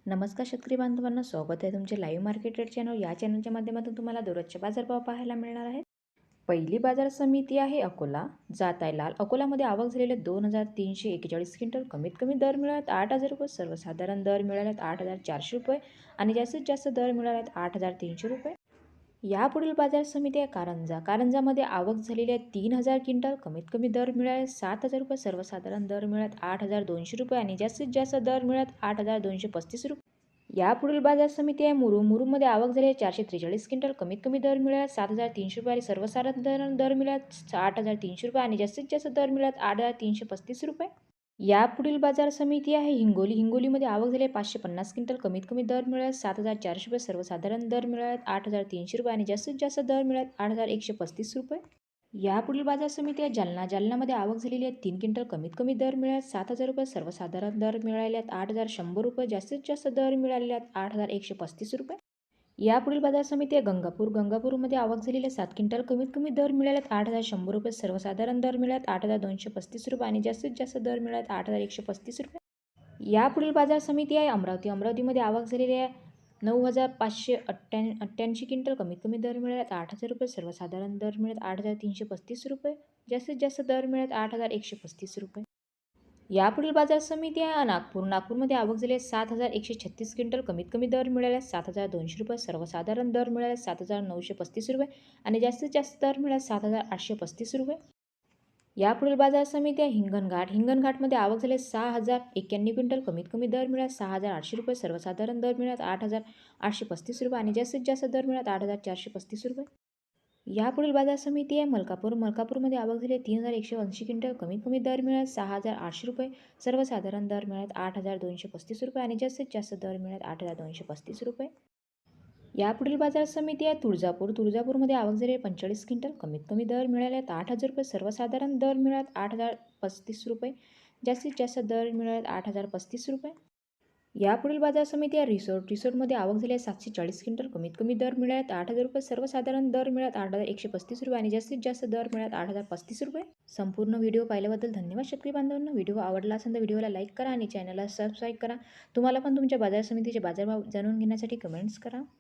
नमस्कार शेतकरी बांधवांना, स्वागत आहे तुमचे लाईव्ह मार्केट रेट चॅनल. या चॅनलच्या माध्यमातून तुम्हाला दररोजचे बाजारभाव पाहायला मिळणार आहेत. पहिली बाजार समिती आहे अकोला. जात आहे लाल. अकोलामध्ये आवक झालेले 2341 क्विंटल. कमीत कमी दर मिळालेत 8,000 रुपये. सर्वसाधारण दर मिळालेत 8,400 रुपये आणि जास्तीत जास्त दर मिळालेत 8,300 रुपये. यापुढील बाजार समिती आहे कारंजा. कारंजामध्ये आवक झालेली आहे 3,000 क्विंटल. कमीत कमी दर मिळाले 7,000 रुपये. सर्वसाधारण दर मिळालेत 8,200 रुपये आणि जास्तीत जास्त दर मिळालेत 8,235 रुपये. यापुढील बाजार समिती आहे मुरुम. मुरुममध्ये आवक झाली आहे 443 क्विंटल. कमीत कमी दर मिळाला 7,300 रुपये आणि सर्वसाधारण दर मिळाला 8,300 रुपये आणि जास्तीत जास्त दर मिळाला 8,335 रुपये. यापुढील बाजार समिती आहे हिंगोली. हिंगोलीमध्ये आवक झाली आहे 550 क्विंटल. कमीत कमी दर मिळाला 7,400 रुपये. सर्वसाधारण दर मिळाले 8,300 रुपये आणि जास्तीत जास्त दर मिळाले 8,135 रुपये. यापुढील बाजार समिती आहे जालना. जालन्यामध्ये आवक झालेली आहे 3 क्विंटल. कमीत कमी दर मिळाले 7,000 रुपये. सर्वसाधारण दर मिळाले आहेत 8,100 रुपये. जास्तीत जास्त दर मिळालेले आहेत 8,135 रुपये. यापुढील बाजार समिती आहे गंगापूर. गंगापूरमध्ये आवक झालेली आहे 7 क्विंटल. कमीत कमी दर मिळाले आहेत 8,100 रुपये. सर्वसाधारण दर मिळाले 8,235 रुपये आणि जास्तीत जास्त दर मिळाले 8,135 रुपये. यापुढील बाजार समिती आहे अमरावती. अमरावतीमध्ये आवक झालेली आहे 9,588 क्विंटल. कमीत कमी दर मिळाले 8,000 रुपये. सर्वसाधारण दर मिळत 8,335 रुपये. जास्तीत जास्त दर मिळत 8,135 रुपये. यापुढील बाजार समिती आहे नागपूर. नागपूरमध्ये आवक झाली आहे 7,136 क्विंटल. कमीत कमी दर मिळाले 7,200 रुपये. सर्वसाधारण दर मिळाले 7,935 रुपये आणि जास्तीत जास्त दर मिळाले 7,835 रुपये. यापुढील बाजार समिती आहे हिंगणघाट. हिंगणघाटमध्ये आवक झाली 6,091 क्विंटल. कमीत कमी दर मिळाला 6,800 रुपये. सर्वसाधारण दर मिळाला 8,835 रुपये आणि जास्तीत जास्त दर मिळाला 8,435 रुपये. यापुढील बाजार समिती आहे मलकापूर. मलकापूरमध्ये आवक झाली 3,180 क्विंटल. कमीत कमी दर मिळाला 6,800 रुपये. सर्वसाधारण दर मिळाला 8,235 रुपये आणि जास्तीत जास्त दर मिळाला 8,235 रुपये. यापुढील बाजार समिती आहे तुळजापूर. तुळजापूरमध्ये आवक झाली 45 क्विंटल. कमीत कमी दर मिळाले 8,000 रुपये. सर्वसाधारण दर मिळाले 8,035 रुपये. जास्तीत जास्त दर मिळाले 8,035 रुपये. यापुढील बाजार समिती आहे रिसोड. रिसोडमध्ये आवक झाली आहे 740 क्विंटल. कमीत कमी दर मिळाले 8,000 रुपये. सर्वसाधारण दर मिळाले 8,135 रुपये आणि जास्तीत जास्त दर मिळाले 8,035 रुपये. संपूर्ण व्हिडिओ पाहिल्याबद्दल धन्यवाद शेतकरी बांधवांना. व्हिडिओ आवडला असेल तर व्हिडिओला लाईक करा आणि चॅनलला सबस्क्राईब करा. तुम्हाला पण तुमच्या बाजार समितीचे बाजारभाव जाणून घेण्यासाठी कमेंट्स करा.